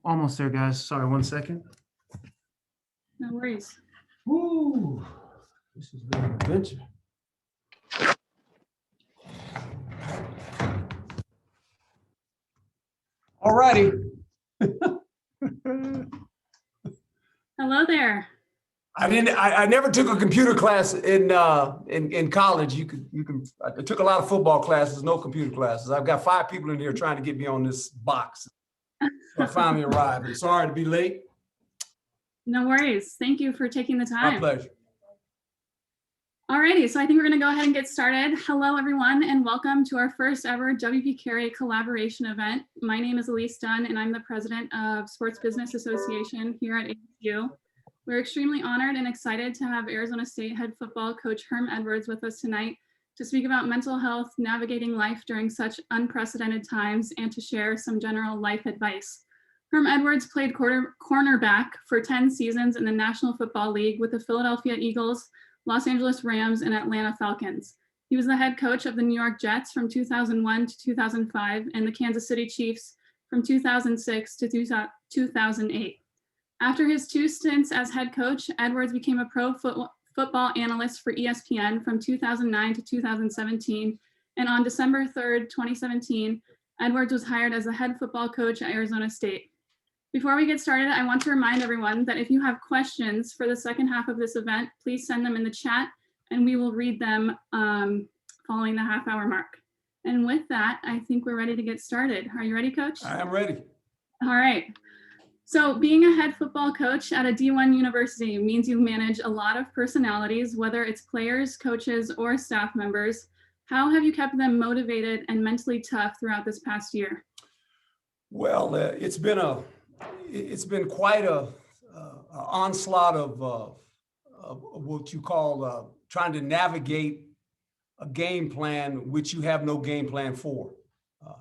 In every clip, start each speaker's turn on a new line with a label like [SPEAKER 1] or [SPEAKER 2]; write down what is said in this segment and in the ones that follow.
[SPEAKER 1] Almost there, guys. Sorry, 1 second.
[SPEAKER 2] No worries.
[SPEAKER 3] Woo, this has been an adventure. All righty.
[SPEAKER 2] Hello there.
[SPEAKER 3] I never took a computer class in college. I took a lot of football classes, no computer classes. I've got 5 people in here trying to get me on this box. So I finally arrived. I'm sorry to be late.
[SPEAKER 2] No worries. Thank you for taking the time.
[SPEAKER 3] My pleasure.
[SPEAKER 2] Alrighty, so I think we're going to go ahead and get started. Hello, everyone, and welcome to our first ever WP Carey collaboration event. My name is Elise Dunn, and I'm the president of Sports Business Association here at ASU. We're extremely honored and excited to have Arizona State head football coach Herm Edwards with us tonight to speak about mental health, navigating life during such unprecedented times, and to share some general life advice. Herm Edwards played cornerback for 10 seasons in the National Football League with the Philadelphia Eagles, Los Angeles Rams, and Atlanta Falcons. He was the head coach of the New York Jets from 2001 to 2005 and the Kansas City Chiefs from 2006 to 2008. After his 2 stints as head coach, Edwards became a pro football analyst for ESPN from 2009 to 2017. And on December 3rd, 2017, Edwards was hired as the head football coach at Arizona State. Before we get started, I want to remind everyone that if you have questions for the second half of this event, please send them in the chat and we will read them following the half-hour mark. And with that, I think we're ready to get started. Are you ready, Coach?
[SPEAKER 3] I am ready.
[SPEAKER 2] All right. So being a head football coach at a D1 university means you manage a lot of personalities, whether it's players, coaches, or staff members. How have you kept them motivated and mentally tough throughout this past year?
[SPEAKER 3] Well, it's been quite a onslaught of what you call trying to navigate a game plan which you have no game plan for.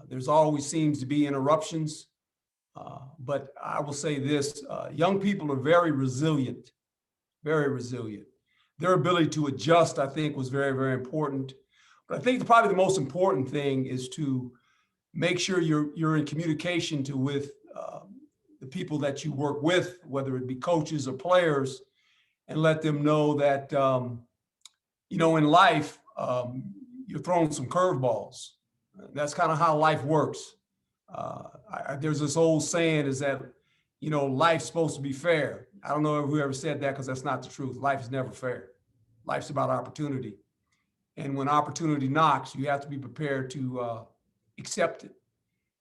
[SPEAKER 3] There's always seems to be interruptions, but I will say this: young people are very resilient, very resilient. Their ability to adjust, I think, was very, very important. But I think probably the most important thing is to make sure you're in communication with the people that you work with, whether it be coaches or players, and let them know that, in life, you're throwing some curveballs. That's kind of how life works. There's this old saying is that, life's supposed to be fair. I don't know who ever said that because that's not the truth. Life is never fair. Life's about opportunity. And when opportunity knocks, you have to be prepared to accept it.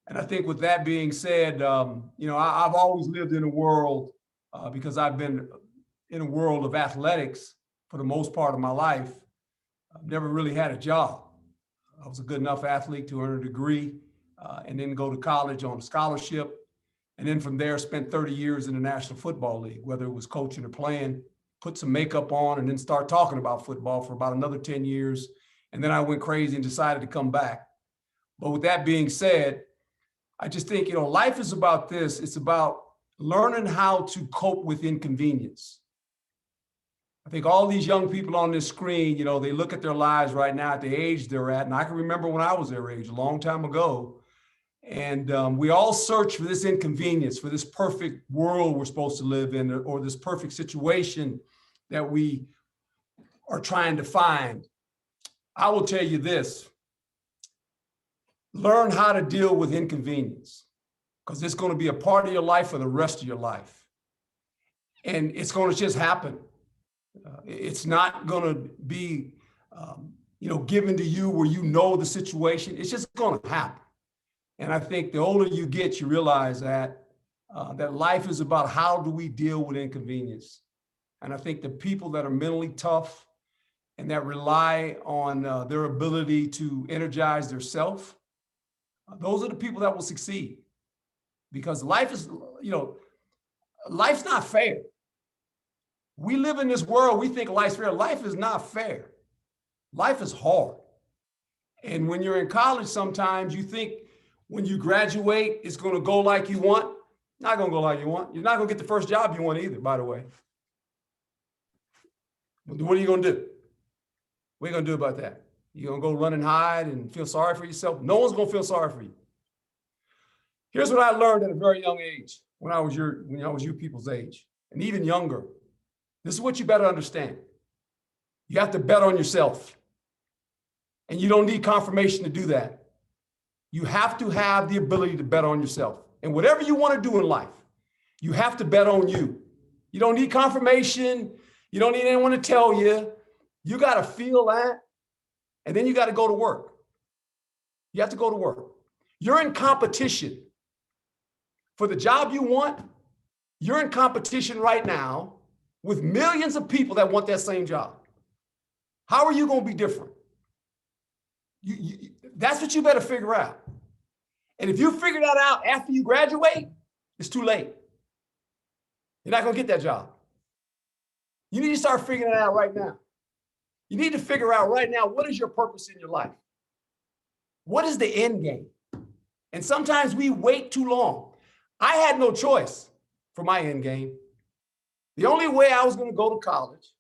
[SPEAKER 3] And I think with that being said, I've always lived in a world because I've been in a world of athletics for the most part of my life. I've never really had a job. I was a good enough athlete to earn a degree and then go to college on a scholarship. And then from there, spent 30 years in the National Football League, whether it was coaching or playing, put some makeup on and then start talking about football for about another 10 years. And then I went crazy and decided to come back. But with that being said, I just think, life is about this. It's about learning how to cope with inconvenience. I think all these young people on this screen, they look at their lives right now at the age they're at. And I can remember when I was their age a long time ago. And we all search for this inconvenience, for this perfect world we're supposed to live in, or this perfect situation that we are trying to find. I will tell you this. Learn how to deal with inconvenience, because it's going to be a part of your life for the rest of your life. And it's going to just happen. It's not going to be, given to you where the situation. It's just going to happen. And I think the older you get, you realize that life is about how do we deal with inconvenience. And I think the people that are mentally tough and that rely on their ability to energize their self, those are the people that will succeed, because life is, life's not fair. We live in this world, we think life's fair. Life is not fair. Life is hard. And when you're in college, sometimes you think when you graduate, it's going to go like you want. Not going to go like you want. You're not going to get the first job you want either, by the way. What are you going to do? What are you going to do about that? You're going to go run and hide and feel sorry for yourself? No one's going to feel sorry for you. Here's what I learned at a very young age when I was you people's age, and even younger. This is what you better understand. You have to bet on yourself. And you don't need confirmation to do that. You have to have the ability to bet on yourself. And whatever you want to do in life, you have to bet on you. You don't need confirmation. You don't need anyone to tell you. You got to feel that. And then you got to go to work. You have to go to work. You're in competition for the job you want. You're in competition right now with millions of people that want that same job. How are you going to be different? That's what you better figure out. And if you figure that out after you graduate, it's too late. You're not going to get that job. You need to start figuring it out right now. You need to figure out right now, what is your purpose in your life? What is the end game? And sometimes we wait too long. I had no choice for my end game. The only way I was going to go to college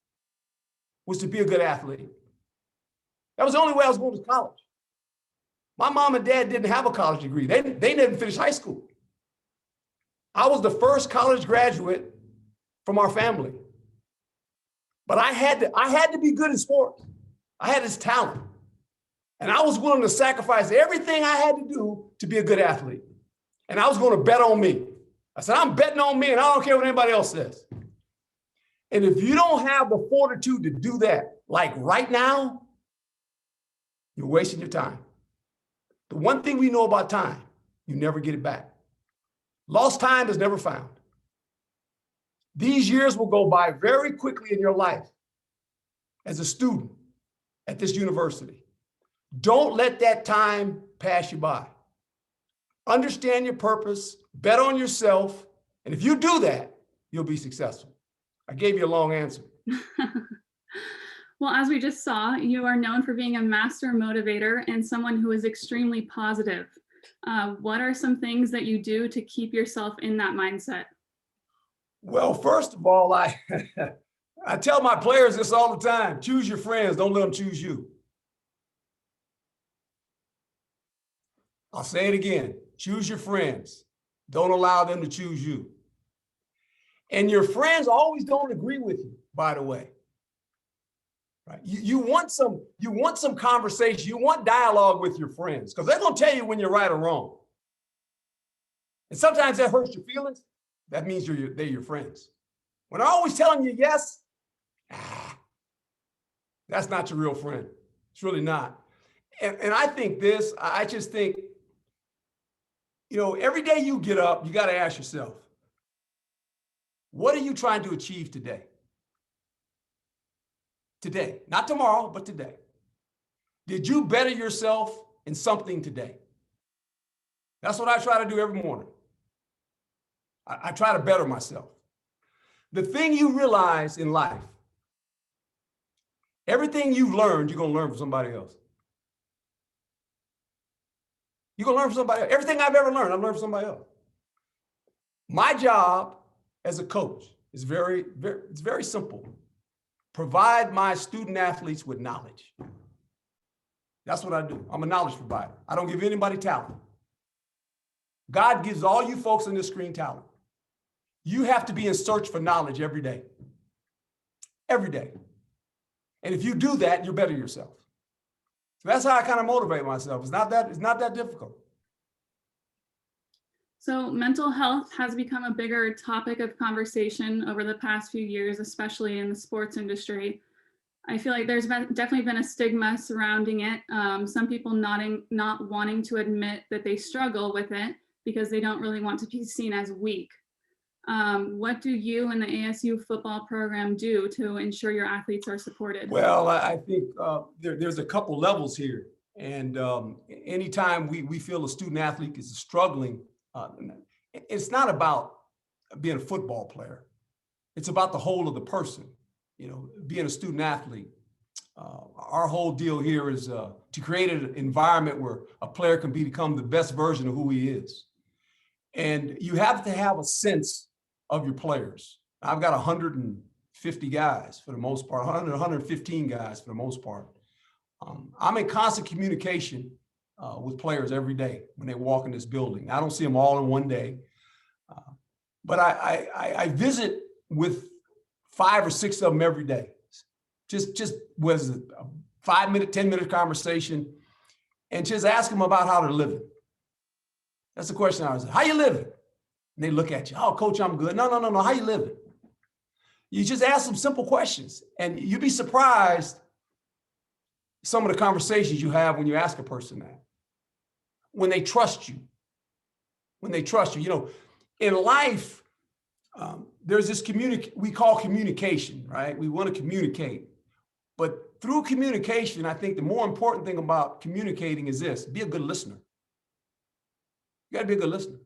[SPEAKER 3] was to be a good athlete. That was the only way I was going to college. My mom and dad didn't have a college degree. They didn't finish high school. I was the first college graduate from our family. But I had to be good in sports. I had this talent. And I was willing to sacrifice everything I had to do to be a good athlete. And I was going to bet on me. I said, I'm betting on me, and I don't care what anybody else says. And if you don't have the fortitude to do that, like right now, you're wasting your time. The one thing we know about time, you never get it back. Lost time is never found. These years will go by very quickly in your life as a student at this university. Don't let that time pass you by. Understand your purpose, bet on yourself, and if you do that, you'll be successful. I gave you a long answer.
[SPEAKER 2] Well, as we just saw, you are known for being a master motivator and someone who is extremely positive. What are some things that you do to keep yourself in that mindset?
[SPEAKER 3] Well, first of all, I tell my players this all the time. Choose your friends. Don't let them choose you. I'll say it again. Choose your friends. Don't allow them to choose you. And your friends always don't agree with you, by the way. Right? You want some conversation. You want dialogue with your friends because they're going to tell you when you're right or wrong. And sometimes that hurts your feelings. That means they're your friends. When they're always telling you yes, that's not your real friend. It's really not. And I think I just think, every day you get up, you got to ask yourself, what are you trying to achieve today? Today, not tomorrow, but today. Did you better yourself in something today? That's what I try to do every morning. I try to better myself. The thing you realize in life, everything you've learned, you're going to learn from somebody else. You're going to learn from somebody else. Everything I've ever learned, I've learned from somebody else. My job as a coach is it's very simple. Provide my student athletes with knowledge. That's what I do. I'm a knowledge provider. I don't give anybody talent. God gives all you folks on this screen talent. You have to be in search for knowledge every day. Every day. And if you do that, you'll better yourself. So that's how I kind of motivate myself. It's not that difficult.
[SPEAKER 2] So mental health has become a bigger topic of conversation over the past few years, especially in the sports industry. I feel like there's definitely been a stigma surrounding it. Some people not wanting to admit that they struggle with it because they don't really want to be seen as weak. What do you and the ASU football program do to ensure your athletes are supported?
[SPEAKER 3] Well, I think there's a couple levels here. And anytime we feel a student athlete is struggling, it's not about being a football player. It's about the whole of the person, being a student athlete. Our whole deal here is to create an environment where a player can become the best version of who he is. And you have to have a sense of your players. I've got 150 guys for the most part, 115 guys for the most part. I'm in constant communication with players every day when they walk in this building. I don't see them all in one day, but I visit with 5 or 6 of them every day. Just was a 5-minute, 10-minute conversation, and just ask them about how they're living. That's the question I was. How you living? And they look at you. Oh, coach, I'm good. No. How you living? You just ask them simple questions, and you'd be surprised some of the conversations you have when you ask a person that. When they trust you. You know, in life, there's this we call communication, right? We want to communicate. But through communication, I think the more important thing about communicating is this: be a good listener. You got to be a good listener.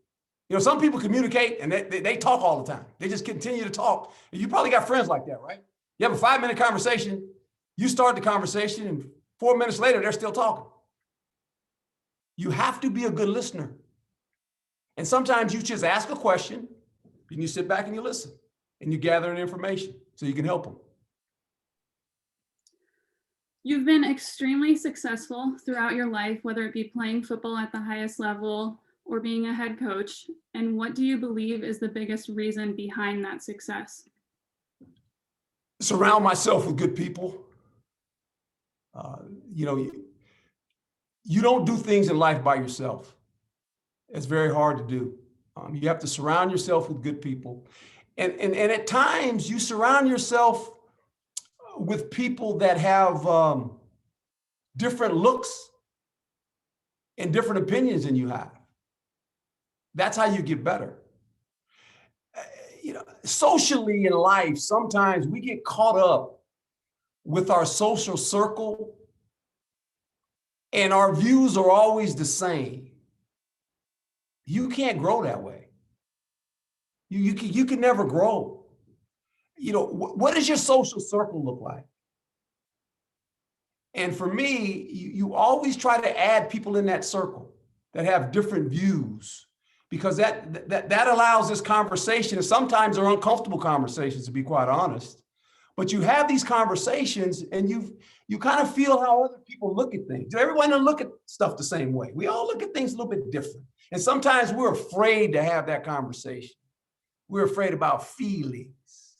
[SPEAKER 3] You know, some people communicate and they talk all the time. They just continue to talk. And you probably got friends like that, right? You have a 5-minute conversation, you start the conversation, and 4 minutes later, they're still talking. You have to be a good listener. And sometimes you just ask a question, and you sit back and you listen, and you gather information so you can help them.
[SPEAKER 2] You've been extremely successful throughout your life, whether it be playing football at the highest level or being a head coach. And what do you believe is the biggest reason behind that success?
[SPEAKER 3] Surround myself with good people. You know, you don't do things in life by yourself. It's very hard to do. You have to surround yourself with good people. And at times you surround yourself with people that have different looks and different opinions than you have. That's how you get better. You know, socially in life, sometimes we get caught up with our social circle and our views are always the same. You can't grow that way. You can never grow. You know, what does your social circle look like? And for me, you always try to add people in that circle that have different views, because that allows this conversation, and sometimes they're uncomfortable conversations, to be quite honest. But you have these conversations and you kind of feel how other people look at things. Everyone doesn't look at stuff the same way. We all look at things a little bit different. And sometimes we're afraid to have that conversation. We're afraid about feelings.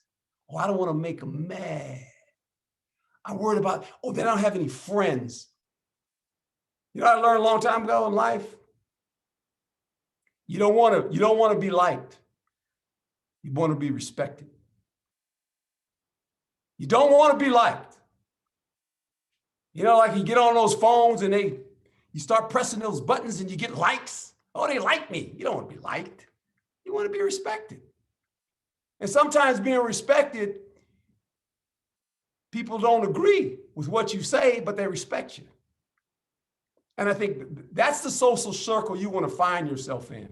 [SPEAKER 3] Oh, I don't want to make them mad. I'm worried about, oh, they don't have any friends. You know what I learned a long time ago in life? You don't want to be liked. You want to be respected. You don't want to be liked. You know, like you get on those phones and you start pressing those buttons and you get likes. Oh, they like me. You don't want to be liked. You want to be respected. And sometimes being respected, people don't agree with what you say, but they respect you. And I think that's the social circle you want to find yourself in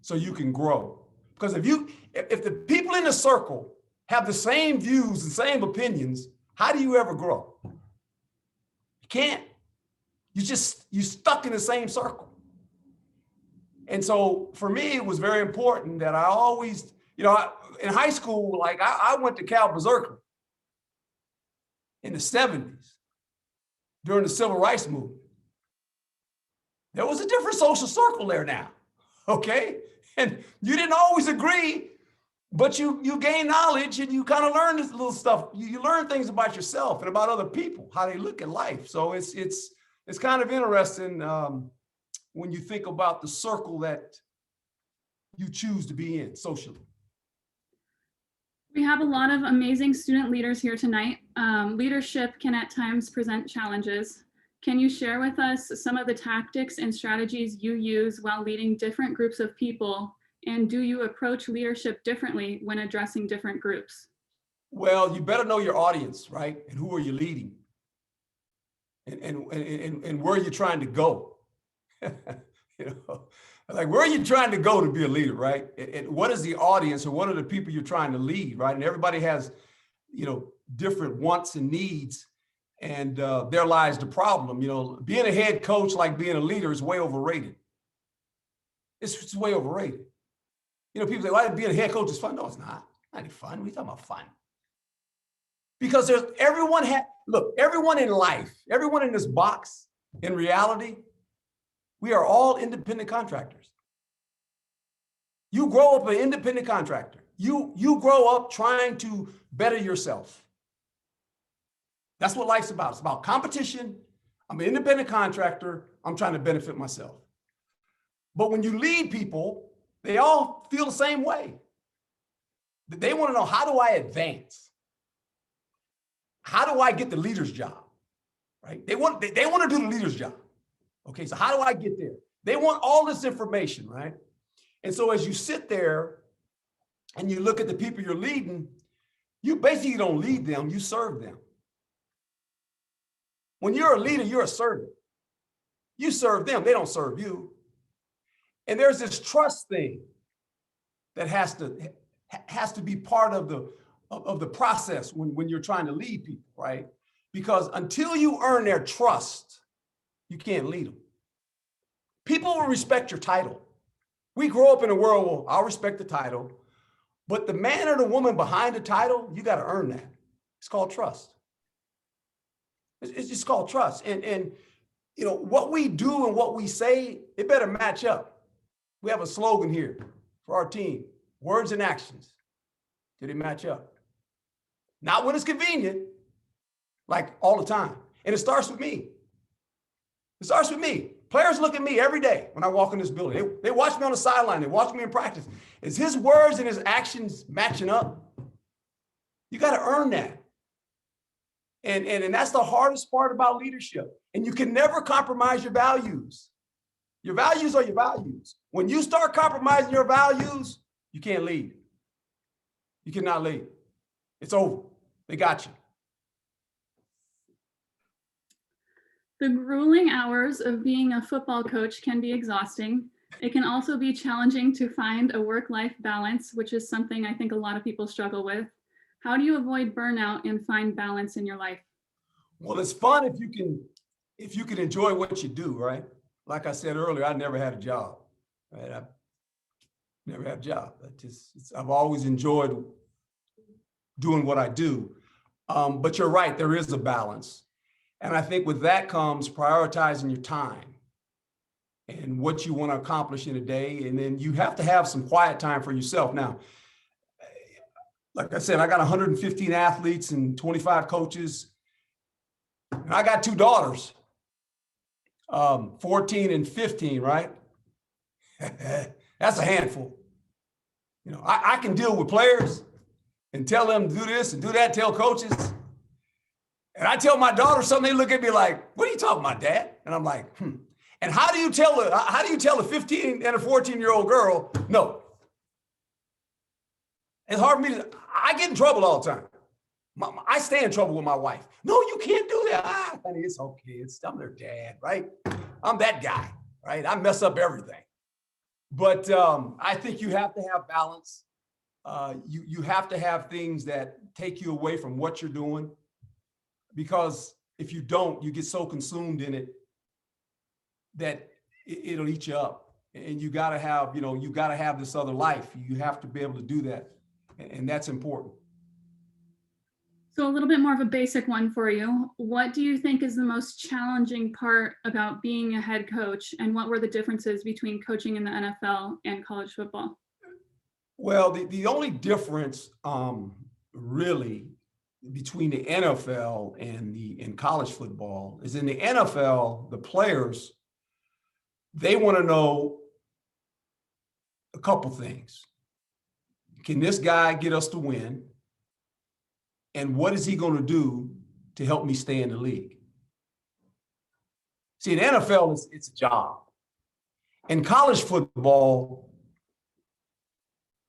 [SPEAKER 3] so you can grow. Because if the people in the circle have the same views and same opinions, how do you ever grow? You can't. You're stuck in the same circle. And so for me, it was very important that I always, you know, in high school, like I went to Cal Berserker in the 70s during the civil rights movement. There was a different social circle there now, okay? And you didn't always agree, but you gain knowledge and you kind of learn this little stuff. You learn things about yourself and about other people, how they look at life. So it's kind of interesting when you think about the circle that you choose to be in socially.
[SPEAKER 2] We have a lot of amazing student leaders here tonight. Leadership can at times present challenges. Can you share with us some of the tactics and strategies you use while leading different groups of people? And do you approach leadership differently when addressing different groups?
[SPEAKER 3] Well, you better know your audience, right? And who are you leading? And where are you trying to go? You know, like where are you trying to go to be a leader, right? And what is the audience or what are the people you're trying to lead, right? And everybody has, you know, different wants and needs, and there lies the problem. You know, being a head coach, like being a leader, is way overrated. It's way overrated. You know, people say, "Why being a head coach is fun?" No, it's not. Not any fun. What are you talking about fun? Because everyone in life, everyone in this box, in reality, We are all independent contractors. You grow up an independent contractor. You grow up trying to better yourself. That's what life's about. It's about competition. I'm an independent contractor. I'm trying to benefit myself. But when you lead people, they all feel the same way. They want to know, how do I advance? How do I get the leader's job? Right? They want to do the leader's job. Okay, so how do I get there? They want all this information, right? And so as you sit there and you look at the people you're leading, you basically don't lead them, you serve them. When you're a leader, you're a servant. You serve them, they don't serve you. And there's this trust thing that has to be part of the process when you're trying to lead people, right? Because until you earn their trust, you can't lead them. People will respect your title. We grow up in a world where I'll respect the title, but the man or the woman behind the title, you got to earn that. It's called trust. It's just called trust. And you know, what we do and what we say, it better match up. We have a slogan here for our team: words and actions. Do they match up? Not when it's convenient, like all the time. And it starts with me. It starts with me. Players look at me every day when I walk in this building. They watch me on the sideline. They watch me in practice. Is his words and his actions matching up? You got to earn that. And that's the hardest part about leadership. And you can never compromise your values. Your values are your values. When you start compromising your values, you can't lead. You cannot lead. It's over. They got you.
[SPEAKER 2] The grueling hours of being a football coach can be exhausting. It can also be challenging to find a work-life balance, which is something I think a lot of people struggle with. How do you avoid burnout and find balance in your life?
[SPEAKER 3] Well, it's fun if you can enjoy what you do, right? Like I said earlier, I never had a job, right? I never had a job. I've always enjoyed doing what I do. But you're right, there is a balance. And I think with that comes prioritizing your time and what you want to accomplish in a day. And then you have to have some quiet time for yourself. Now, like I said, I got 115 athletes and 25 coaches. And I got two daughters, 14 and 15, right? That's a handful. You know, I can deal with players and tell them to do this and do that, tell coaches. And I tell my daughter something, they look at me like, what are you talking about, Dad? And I'm like, And how do you tell a 15 and a 14-year-old girl, no? It's hard for me I get in trouble all the time. I stay in trouble with my wife. No, you can't do that. Honey, it's okay. I'm their dad, right? I'm that guy, right? I mess up everything. But I think you have to have balance. You have to have things that take you away from what you're doing. Because if you don't, you get so consumed in it that it'll eat you up. And you gotta have this other life. You have to be able to do that. And that's important.
[SPEAKER 2] So a little bit more of a basic one for you. What do you think is the most challenging part about being a head coach, and what were the differences between coaching in the NFL and college football?
[SPEAKER 3] Well, the only difference really between the NFL and college football is in the NFL, the players, they want to know a couple things. Can this guy get us to win? And what is he going to do to help me stay in the league? See, in the NFL, it's a job. In college football,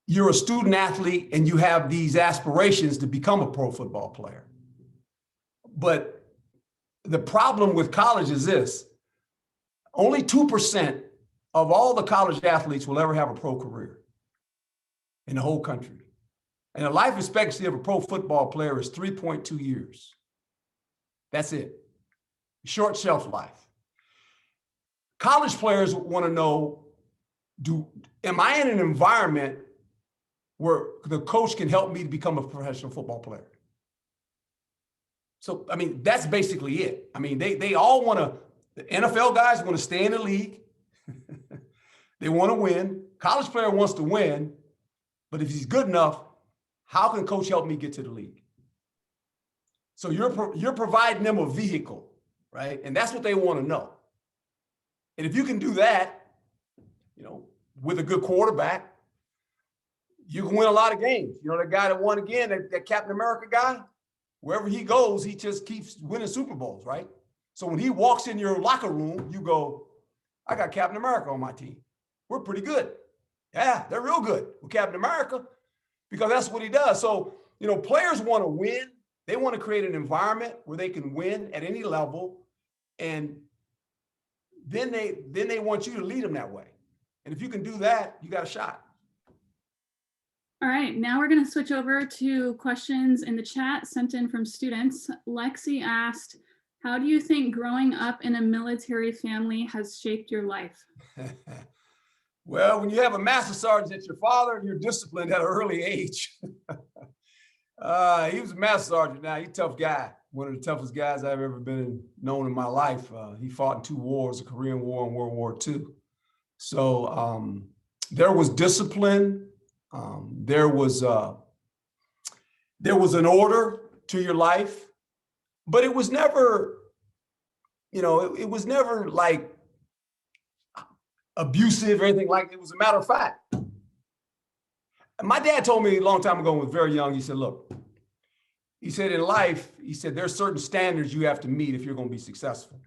[SPEAKER 3] you're a student athlete and you have these aspirations to become a pro football player. But the problem with college is this: only 2% of all the college athletes will ever have a pro career in the whole country. And the life expectancy of a pro football player is 3.2 years. That's it. Short shelf life. College players want to know, am I in an environment where the coach can help me to become a professional football player? So, I mean, that's basically it. I mean, they all want to, the NFL guys want to stay in the league. They want to win. College player wants to win, but if he's good enough, how can coach help me get to the league? So you're providing them a vehicle, right? And that's what they want to know. And if you can do that, with a good quarterback, you can win a lot of games. You know, the guy that won again, that Captain America guy, wherever he goes, he just keeps winning Super Bowls, right? So when he walks in your locker room, you go, I got Captain America on my team. We're pretty good. Yeah, they're real good with Captain America because that's what he does. So, players want to win. They want to create an environment where they can win at any level. And then they want you to lead them that way. And if you can do that, you got a shot.
[SPEAKER 2] All right, now we're going to switch over to questions in the chat sent in from students. Lexi asked, how do you think growing up in a military family has shaped your life?
[SPEAKER 3] Well, when you have a master sergeant that's your father, you're disciplined at an early age. He was a master sergeant now. He's a tough guy. One of the toughest guys I've ever known in my life. He fought in 2 wars, the Korean War and World War II. So there was discipline. There was an order to your life, but it was never, it was never like abusive or anything like it. It was a matter of fact. And my dad told me a long time ago when I was very young, he said, look, he said, in life, he said, there's certain standards you have to meet if you're going to be successful.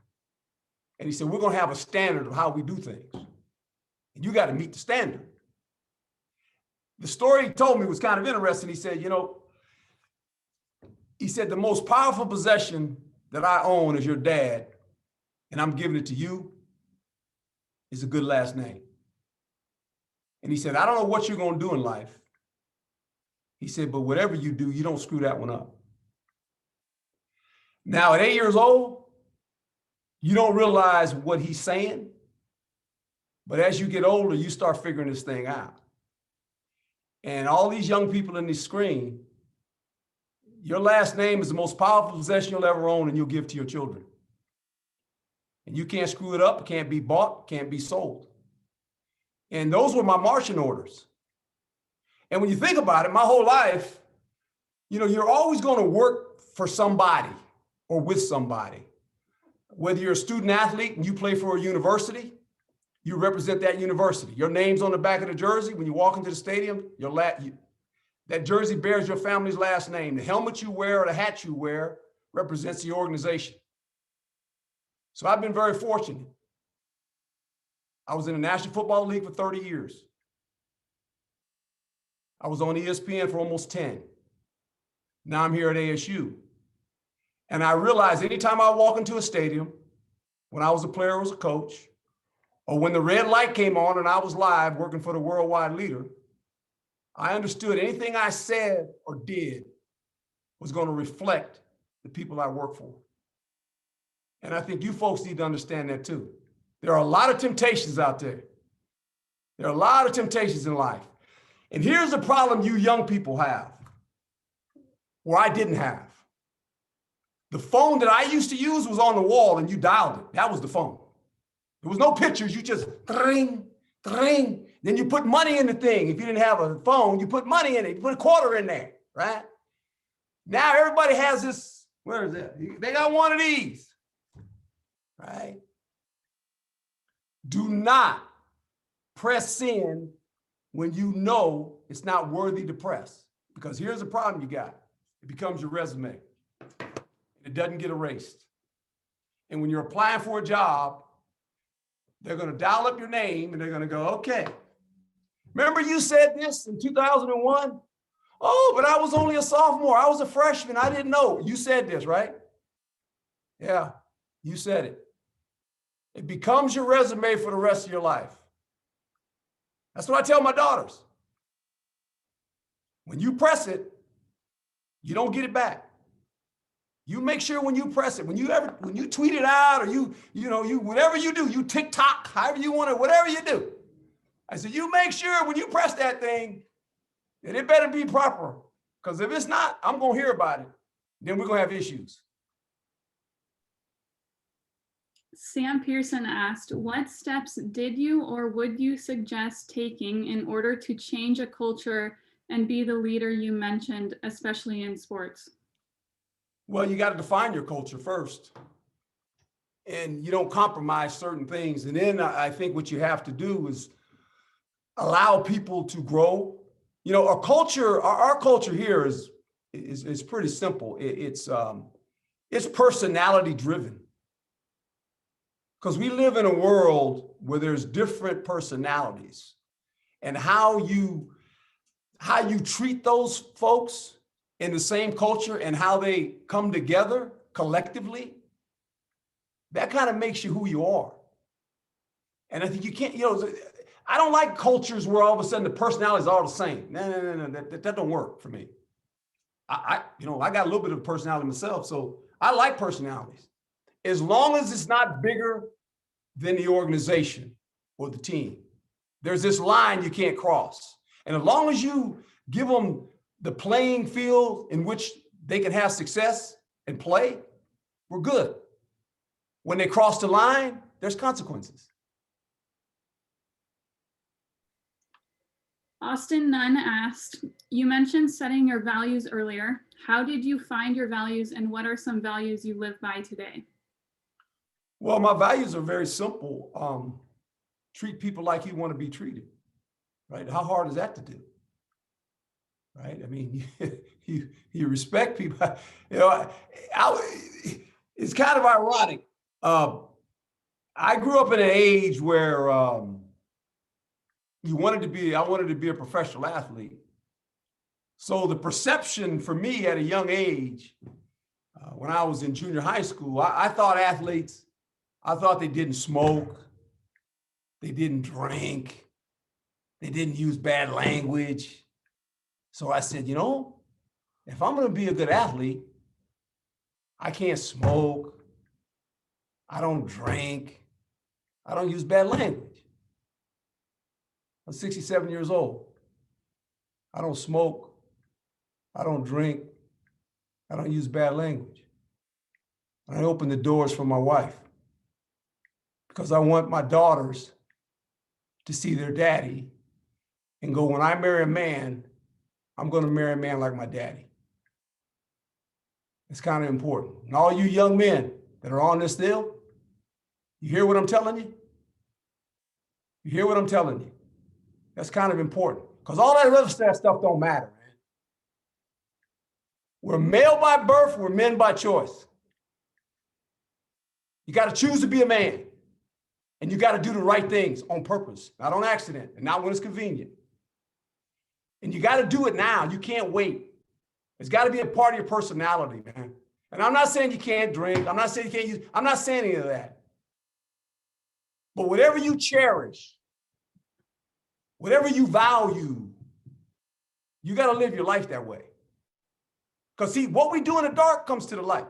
[SPEAKER 3] And he said, we're going to have a standard of how we do things. And you got to meet the standard. The story he told me was kind of interesting. He said, the most powerful possession that I own as your dad, and I'm giving it to you, is a good last name. And he said, I don't know what you're going to do in life. He said, but whatever you do, you don't screw that one up. Now, at 8 years old, you don't realize what he's saying. But as you get older, you start figuring this thing out. And all these young people in this screen, your last name is the most powerful possession you'll ever own and you'll give to your children. And you can't screw it up. It can't be bought, can't be sold. And those were my marching orders. And when you think about it, my whole life, you're always going to work for somebody or with somebody. Whether you're a student athlete and you play for a university, you represent that university. Your name's on the back of the jersey. When you walk into the stadium, that jersey bears your family's last name. The helmet you wear or the hat you wear represents the organization. So I've been very fortunate. I was in the National Football League for 30 years. I was on ESPN for almost 10. Now I'm here at ASU. And I realized anytime I walk into a stadium, when I was a player or was a coach, or when the red light came on and I was live working for the worldwide leader, I understood anything I said or did was going to reflect the people I work for. And I think you folks need to understand that too. There are a lot of temptations out there. There are a lot of temptations in life. And here's the problem you young people have, where I didn't have. The phone that I used to use was on the wall and you dialed it. That was the phone. There was no pictures. You just ring, ring. Then you put money in the thing. If you didn't have a phone, you put money in it. You put a quarter in there, right? Now everybody has this, where is that? They got one of these, right? Do not press send when you know it's not worthy to press. Because here's the problem you got. It becomes your resume. It doesn't get erased. And when you're applying for a job, they're going to dial up your name and they're going to go, okay, remember you said this in 2001? Oh, but I was only a sophomore. I was a freshman. I didn't know. You said this, right? Yeah, you said it. It becomes your resume for the rest of your life. That's what I tell my daughters. When you press it, you don't get it back. You make sure when you press it, when you tweet it out or you whatever you do, you TikTok, however you want to, whatever you do. I said, you make sure when you press that thing that it better be proper. Because if it's not, I'm going to hear about it. Then we're going to have issues.
[SPEAKER 2] Sam Pearson asked, what steps did you or would you suggest taking in order to change a culture and be the leader you mentioned, especially in sports?
[SPEAKER 3] Well, you got to define your culture first. And you don't compromise certain things. And then I think what you have to do is allow people to grow. You know, our culture here is pretty simple. It's personality driven. Because we live in a world where there's different personalities, and how you treat those folks in the same culture and how they come together collectively, that kind of makes you who you are. And I think you can't, I don't like cultures where all of a sudden the personality is all the same. No, that don't work for me. I got a little bit of personality myself, so I like personalities. As long as it's not bigger than the organization or the team. There's this line you can't cross. And as long as you give them the playing field in which they can have success and play, we're good. When they cross the line, there's consequences.
[SPEAKER 2] Austin Nunn asked, you mentioned setting your values earlier. How did you find your values and what are some values you live by today?
[SPEAKER 3] Well, my values are very simple. Treat people like you want to be treated, right? How hard is that to do? Right? I mean, you respect people. It's kind of ironic. I grew up in an age where I wanted to be a professional athlete. So the perception for me at a young age, when I was in junior high school, I thought athletes, I thought they didn't smoke, they didn't drink, they didn't use bad language. So I said, if I'm going to be a good athlete, I can't smoke, I don't drink, I don't use bad language. I'm 67 years old. I don't smoke, I don't drink, I don't use bad language. And I open the doors for my wife because I want my daughters to see their daddy and go, when I marry a man, I'm going to marry a man like my daddy. It's kind of important. And all you young men that are on this deal, you hear what I'm telling you? You hear what I'm telling you? That's kind of important because all that other stuff don't matter, man. We're male by birth, we're men by choice. You got to choose to be a man. And you got to do the right things on purpose, not on accident, and not when it's convenient. And you got to do it now. You can't wait. It's got to be a part of your personality, man. And I'm not saying you can't drink. I'm not saying you can't use, I'm not saying any of that. But whatever you cherish, whatever you value, you got to live your life that way. Because see, what we do in the dark comes to the light.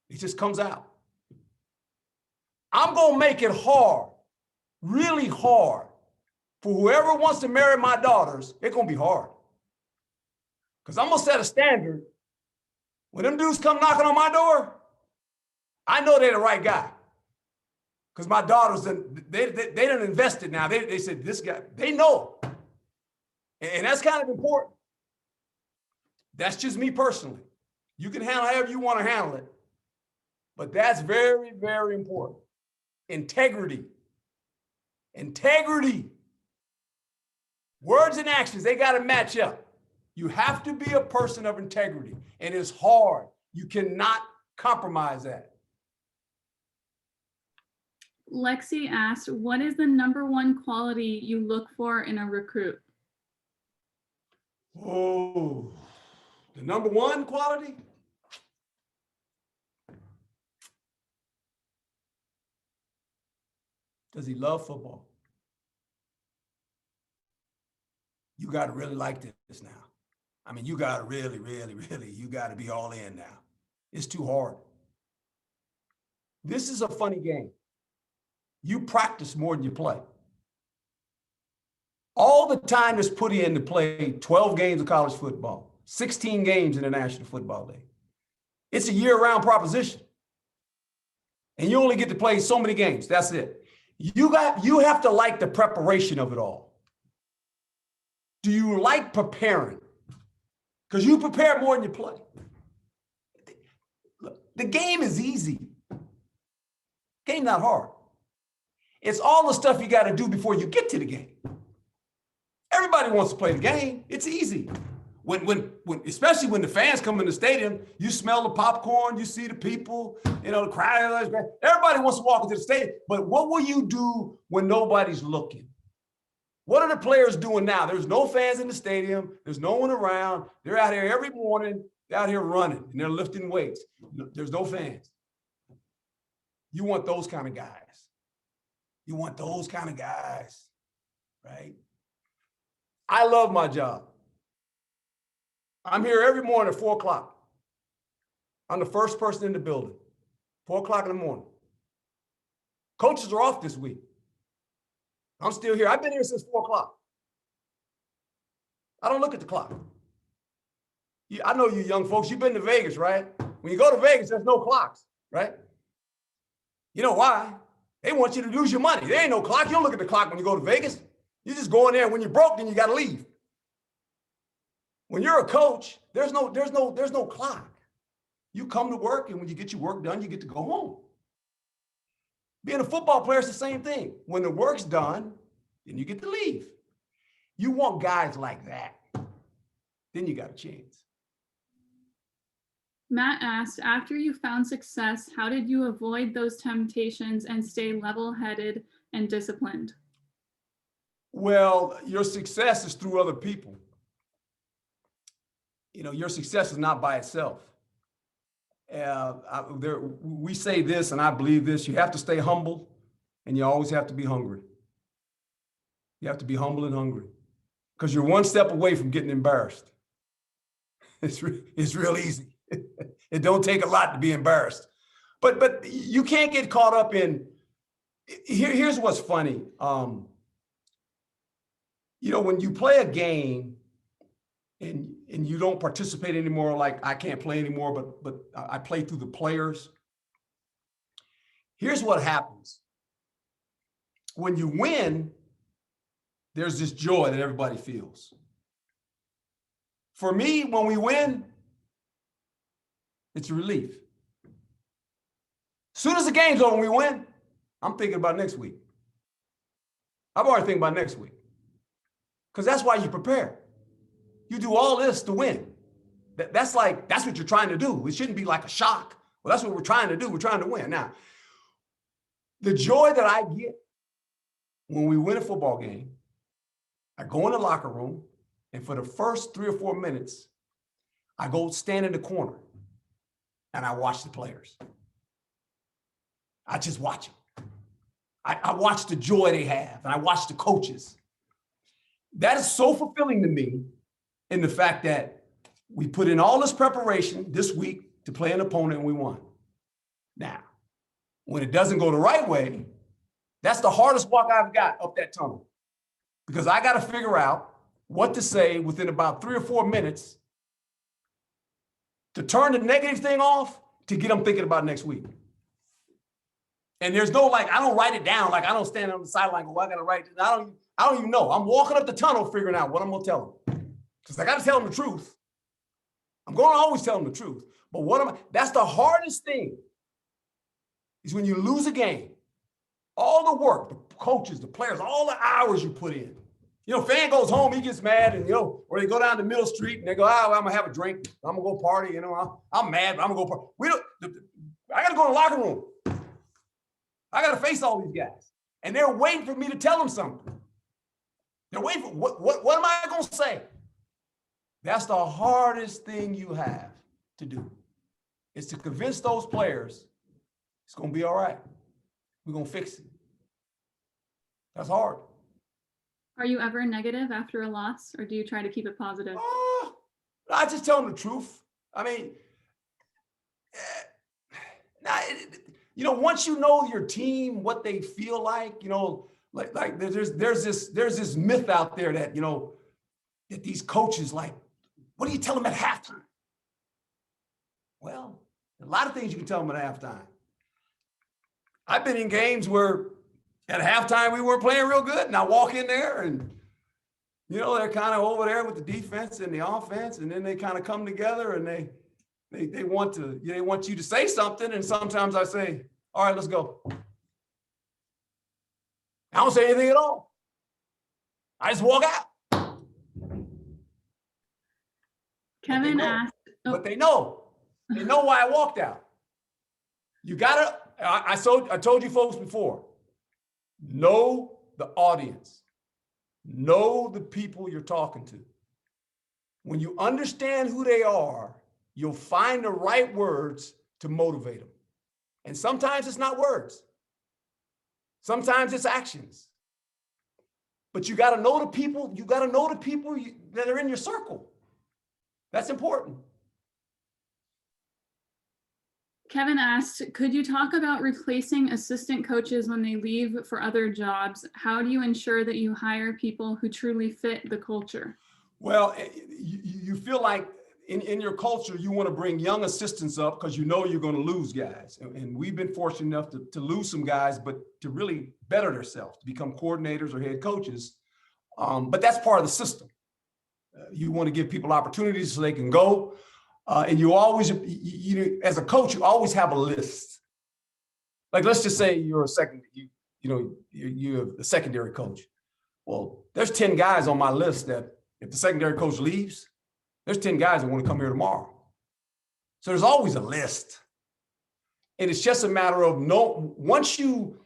[SPEAKER 3] It just comes out. I'm going to make it hard, really hard, for whoever wants to marry my daughters. It's going to be hard. Because I'm going to set a standard. When them dudes come knocking on my door, I know they're the right guy. Because my daughters, they done invested now. They said, this guy, they know. And that's kind of important. That's just me personally. You can handle however you want to handle it. But that's very, very important. Integrity. Integrity. Words and actions, they got to match up. You have to be a person of integrity. And it's hard. You cannot compromise that.
[SPEAKER 2] Lexi asked, what is the #1 quality you look for in a recruit?
[SPEAKER 3] Oh, the #1 quality? Does he love football? You got to really like this now. I mean, you got to really, you got to be all in now. It's too hard. This is a funny game. You practice more than you play. All the time is put in to play 12 games of college football, 16 games in the National Football League. It's a year-round proposition. and you only get to play so many games. That's it. You have to like the preparation of it all. Do you like preparing? Because you prepare more than you play. Look, the game is easy. Game not hard. It's all the stuff you got to do before you get to the game. Everybody wants to play the game. It's easy. When especially when the fans come in the stadium, you smell the popcorn, you see the people, the crowd. Everybody wants to walk into the stadium. But what will you do when nobody's looking? What are the players doing now? There's no fans in the stadium. There's no one around. They're out here every morning. They're out here running and they're lifting weights. There's no fans. You want those kind of guys. You want those kind of guys, right? I love my job. I'm here every morning at 4 o'clock. I'm the first person in the building, 4 o'clock in the morning. Coaches are off this week. I'm still here. I've been here since 4 o'clock. I don't look at the clock. I know you young folks, you've been to Vegas, right? When you go to Vegas, there's no clocks, right? You know why? They want you to lose your money. There ain't no clock. You don't look at the clock when you go to Vegas. You just go in there. When you're broke, then you got to leave. When you're a coach, there's no clock. You come to work, and when you get your work done, you get to go home. Being a football player is the same thing. When the work's done, then you get to leave. You want guys like that. Then you got a chance.
[SPEAKER 2] Matt asked, after you found success, how did you avoid those temptations and stay level-headed and disciplined?
[SPEAKER 3] Well, your success is through other people. Your success is not by itself. We say this, and I believe this: you have to stay humble, and you always have to be hungry. You have to be humble and hungry, because you're one step away from getting embarrassed. It's real easy. It don't take a lot to be embarrassed, but you can't get caught up in. Here's what's funny. When you play a game and you don't participate anymore, like I can't play anymore, but I play through the players. Here's what happens. When you win, there's this joy that everybody feels. For me, when we win, it's a relief. As soon as the game's over and we win, I'm thinking about next week. I've already thinking about next week. Because that's why you prepare. You do all this to win. That's what you're trying to do. It shouldn't be like a shock. Well, that's what we're trying to do. We're trying to win. Now, the joy that I get when we win a football game, I go in the locker room, and for the first 3 or 4 minutes, I go stand in the corner and I watch the players. I just watch them. I watch the joy they have, and I watch the coaches. That is so fulfilling to me, in the fact that we put in all this preparation this week to play an opponent and we won. Now, when it doesn't go the right way, that's the hardest walk I've got up that tunnel, because I got to figure out what to say within about 3 or 4 minutes to turn the negative thing off to get them thinking about next week. And there's no, I don't write it down. I don't stand on the sideline and go, I got to write it. I don't even know. I'm walking up the tunnel figuring out what I'm going to tell them. Because I got to tell them the truth. I'm going to always tell them the truth. But that's the hardest thing, is when you lose a game. All the work, the coaches, the players, all the hours you put in. Fan goes home, he gets mad, and or they go down to Middle Street and they go, I'm gonna have a drink, I'm gonna go party, I'm mad, but I'm gonna go party. I gotta go in the locker room. I gotta face all these guys. And they're waiting for me to tell them something. They're waiting for what am I gonna say? That's the hardest thing you have to do, is to convince those players it's gonna be all right. We're gonna fix it. That's hard.
[SPEAKER 2] Are you ever negative after a loss, or do you try to keep it positive?
[SPEAKER 3] I just tell them the truth. I mean, once you know your team, what they feel like, there's this myth out there that, that these coaches, what do you tell them at halftime? Well, a lot of things you can tell them at halftime. I've been in games where at halftime we weren't playing real good, and I walk in there and, you know, they're kind of over there with the defense and the offense, and then they kind of come together and they want you to say something, and sometimes I say, all right, let's go. I don't say anything at all. I just walk out.
[SPEAKER 2] Kevin asked,
[SPEAKER 3] But they know why I walked out. You gotta, I told you folks before, know the audience, know the people you're talking to. When you understand who they are, you'll find the right words to motivate them. And sometimes it's not words. Sometimes it's actions. But you got to know the people, that are in your circle. That's important.
[SPEAKER 2] Kevin asked, could you talk about replacing assistant coaches when they leave for other jobs? How do you ensure that you hire people who truly fit the culture?
[SPEAKER 3] Well, you feel like in your culture, you want to bring young assistants up because you know you're going to lose guys. And we've been fortunate enough to lose some guys, but to really better themselves, to become coordinators or head coaches. But that's part of the system. You want to give people opportunities so they can go. And you always, as a coach, you always have a list. Like, let's just say you're you're the secondary coach. Well, there's 10 guys on my list that if the secondary coach leaves, there's 10 guys that want to come here tomorrow. So there's always a list. And it's just a matter of once you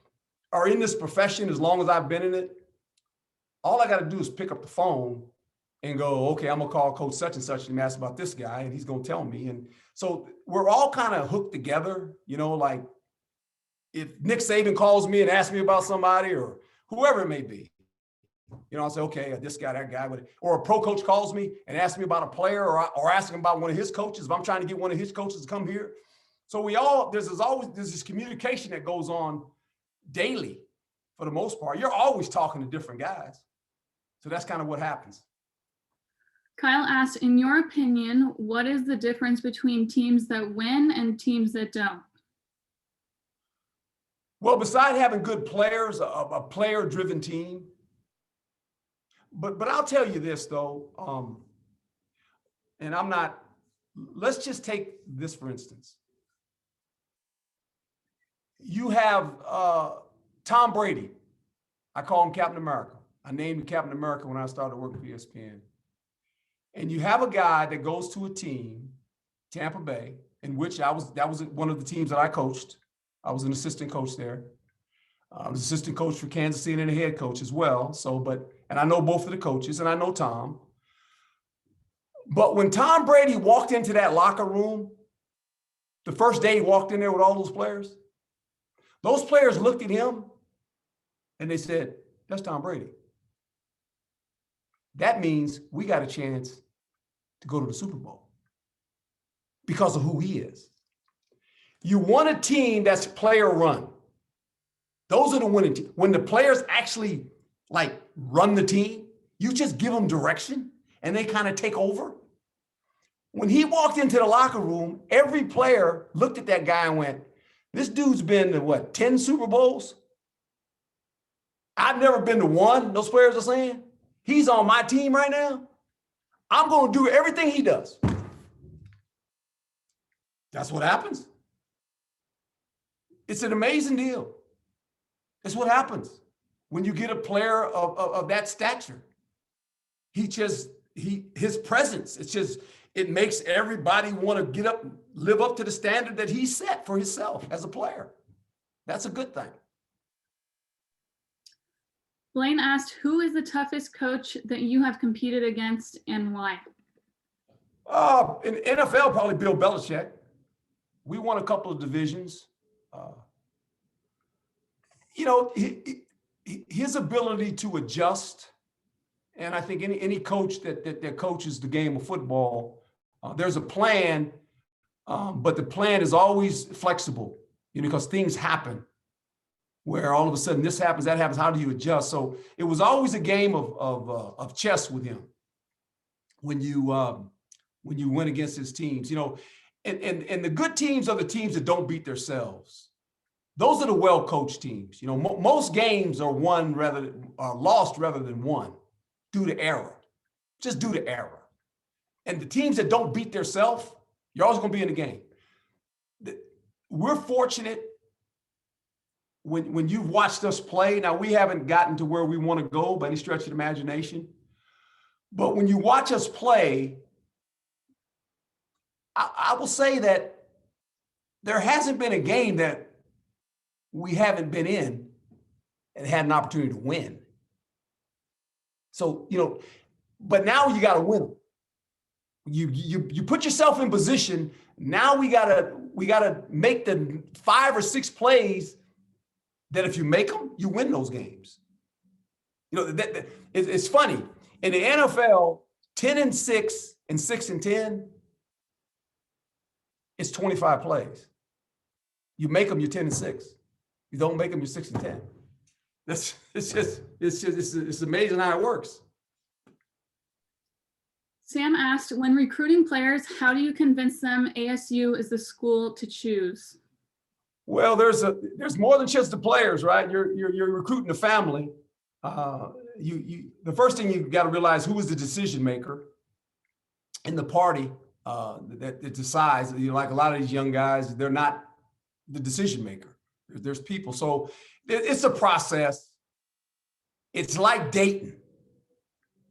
[SPEAKER 3] are in this profession, as long as I've been in it, all I got to do is pick up the phone and go, okay, I'm gonna call Coach such and such and ask about this guy, and he's gonna tell me. And so we're all kind of hooked together, like if Nick Saban calls me and asks me about somebody or whoever it may be, I'll say, okay, this guy, that guy, or a pro coach calls me and asks me about a player or asking about one of his coaches, if I'm trying to get one of his coaches to come here. So there's this communication that goes on daily for the most part. You're always talking to different guys. So that's kind of what happens.
[SPEAKER 2] Kyle asked, in your opinion, what is the difference between teams that win and teams that don't?
[SPEAKER 3] Well, besides having good players, a player-driven team, but I'll tell you this though, and let's just take this for instance. You have Tom Brady. I call him Captain America. I named him Captain America when I started working for ESPN. And you have a guy that goes to a team, Tampa Bay, in which that was one of the teams that I coached. I was an assistant coach there. I was assistant coach for Kansas City and a head coach as well. And I know both of the coaches and I know Tom. But when Tom Brady walked into that locker room, the first day he walked in there with all those players looked at him and they said, that's Tom Brady. That means we got a chance to go to the Super Bowl because of who he is. You want a team that's player run. Those are the winning teams. When the players actually run the team, you just give them direction and they kind of take over. When he walked into the locker room, every player looked at that guy and went, this dude's been to 10 Super Bowls? I've never been to one, those players are saying. He's on my team right now. I'm going to do everything he does. That's what happens. It's an amazing deal. It's what happens when you get a player of that stature. His presence, it makes everybody want to get up, live up to the standard that he set for himself as a player. That's a good thing.
[SPEAKER 2] Blaine asked, who is the toughest coach that you have competed against and why?
[SPEAKER 3] In NFL, probably Bill Belichick. We won a couple of divisions. His ability to adjust, and I think any coach that coaches the game of football, there's a plan, but the plan is always flexible, because things happen where all of a sudden this happens, that happens. How do you adjust? So it was always a game of chess with him when you went against his teams, and the good teams are the teams that don't beat themselves. those are the well-coached teams. You know, most games are lost rather than won due to error, just due to error. And the teams that don't beat themselves, you're always going to be in the game. We're fortunate when you've watched us play. Now, we haven't gotten to where we want to go by any stretch of the imagination. But when you watch us play, I will say that there hasn't been a game that we haven't been in and had an opportunity to win. So, you know, but now you got to win them. You put yourself in position. Now we gotta make the 5 or 6 plays that if you make them, you win those games. You know, it's funny. In the NFL, 10-6 and 6-10, it's 25 plays. You make them, you're 10-6. You don't make them, you're 6-10. It's amazing how it works.
[SPEAKER 2] Sam asked, when recruiting players, how do you convince them ASU is the school to choose?
[SPEAKER 3] Well, there's more than just the players, right? You're recruiting the family. The first thing you got to realize who is the decision maker in the party that decides. You know, like a lot of these young guys, they're not the decision maker. There's people. So it's a process. It's like dating,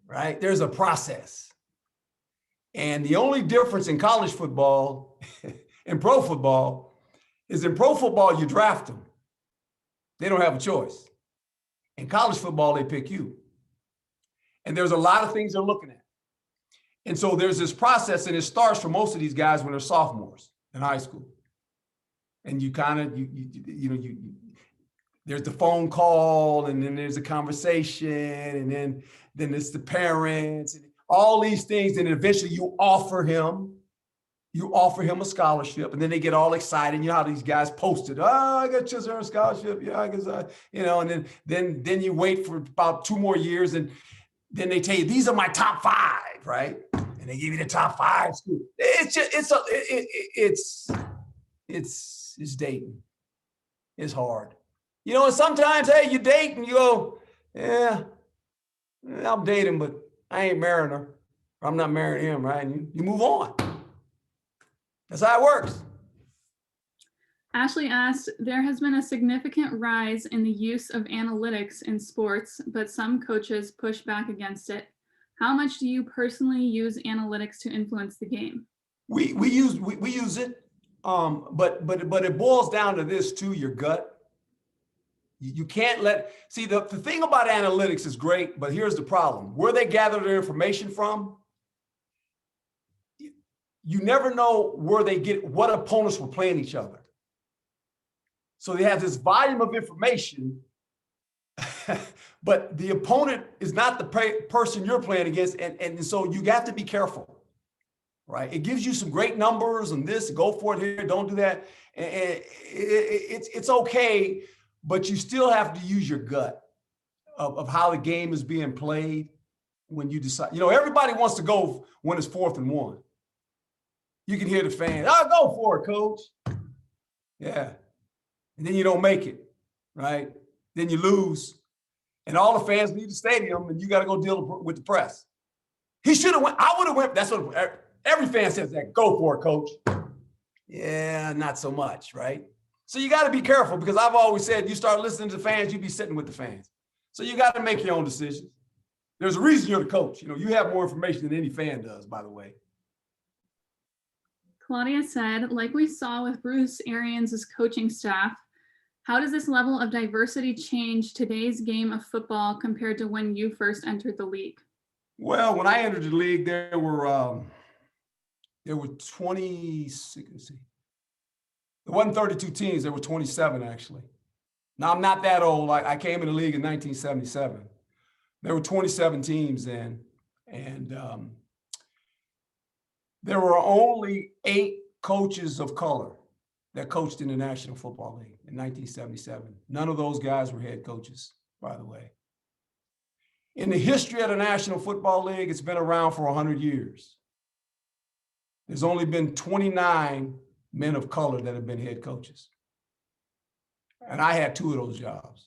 [SPEAKER 3] right? There's a process. And the only difference in college football and pro football is in pro football, you draft them. They don't have a choice. In college football, they pick you. And there's a lot of things they're looking at. And so there's this process, and it starts for most of these guys when they're sophomores in high school. And you kind of, there's the phone call, and then there's a conversation, and then it's the parents, and all these things. And eventually you offer him a scholarship, and then they get all excited. You know how these guys posted, I got just earned a scholarship. Yeah, I guess and then you wait for about 2 more years, and then they tell you, these are my top 5, right? And they give you the top 5 schools. It's dating. It's hard. You know, and sometimes, hey, you date and you go, yeah, I'm dating, but I ain't marrying her. Or I'm not marrying him, right? And you move on. That's how it works.
[SPEAKER 2] Ashley asked, there has been a significant rise in the use of analytics in sports, but some coaches push back against it. How much do you personally use analytics to influence the game?
[SPEAKER 3] We use it, but it boils down to this too: your gut. You can't see the thing about analytics is great, but here's the problem: where they gather their information from, you never know where they get what opponents were playing each other. So they have this volume of information, but the opponent is not the person you're playing against. And so you have to be careful, right? It gives you some great numbers and this, go for it here, don't do that. And it's okay, but you still have to use your gut of how the game is being played when you decide. You know, everybody wants to go when it's 4th and 1. You can hear the fans, go for it, coach. Yeah. And then you don't make it, right? Then you lose. And all the fans leave the stadium, and you got to go deal with the press. He should have went. I would have went. That's what every fan says, that go for it, coach. Yeah, not so much, right? So you got to be careful, because I've always said, you start listening to the fans, you be sitting with the fans. So you got to make your own decisions. There's a reason you're the coach. You know, you have more information than any fan does, by the way.
[SPEAKER 2] Claudia said, like we saw with Bruce Arians' coaching staff, how does this level of diversity change today's game of football compared to when you first entered the league?
[SPEAKER 3] Well, when I entered the league, there were 26. Let's see. There wasn't 32 teams. There were 27 actually. Now I'm not that old. I came in the league in 1977. There were 27 teams then, and there were only 8 coaches of color that coached in the National Football League in 1977. None of those guys were head coaches, by the way. In the history of the National Football League, it's been around for 100 years. There's only been 29 men of color that have been head coaches. And I had 2 of those jobs.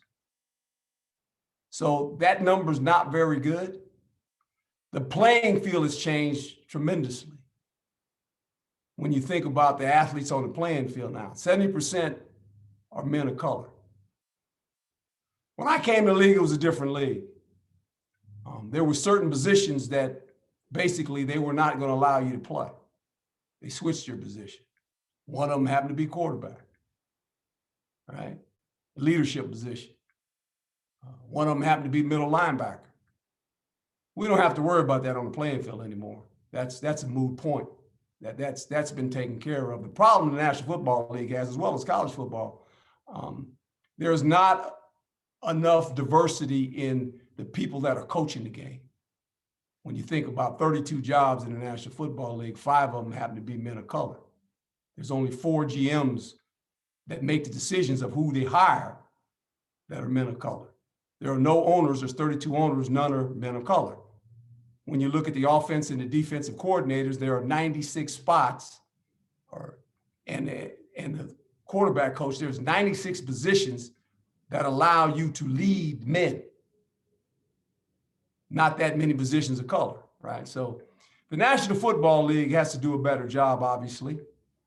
[SPEAKER 3] So that number's not very good. The playing field has changed tremendously. When you think about the athletes on the playing field now, 70% are men of color. When I came to the league, it was a different league. There were certain positions that basically they were not going to allow you to play. They switched your position. One of them happened to be quarterback, right? Leadership position. One of them happened to be middle linebacker. We don't have to worry about that on the playing field anymore. That's a moot point. That's been taken care of. The problem the National Football League has, as well as college football, there's not enough diversity in the people that are coaching the game. When you think about 32 jobs in the National Football League, 5 of them happen to be men of color. There's only 4 GMs that make the decisions of who they hire that are men of color. There are no owners. There's 32 owners. None are men of color. When you look at the offense and the defensive coordinators, there are 96 spots, and the quarterback coach, there's 96 positions that allow you to lead men. Not that many positions of color, right? So the National Football League has to do a better job, obviously,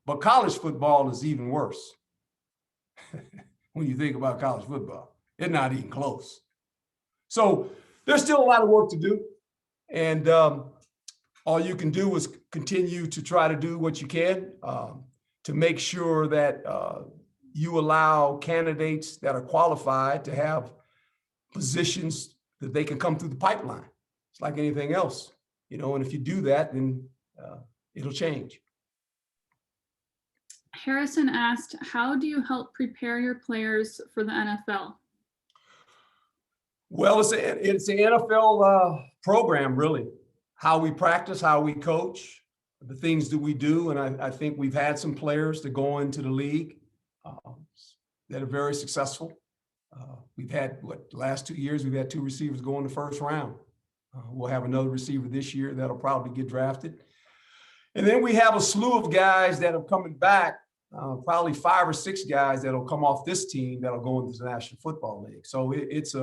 [SPEAKER 3] but college football is even worse. When you think about college football, it's not even close. So there's still a lot of work to do. And all you can do is continue to try to do what you can to make sure that you allow candidates that are qualified to have positions that they can come through the pipeline. It's like anything else, and if you do that, then it'll change.
[SPEAKER 2] Harrison asked, how do you help prepare your players for the NFL?
[SPEAKER 3] Well, it's an NFL program, really. How we practice, how we coach, the things that we do. And I think we've had some players that go into the league that are very successful. We've had, the last 2 years, we've had 2 receivers go in the first round. We'll have another receiver this year that'll probably get drafted. And then we have a slew of guys that are coming back, probably 5 or 6 guys that'll come off this team that'll go into the National Football League. So it's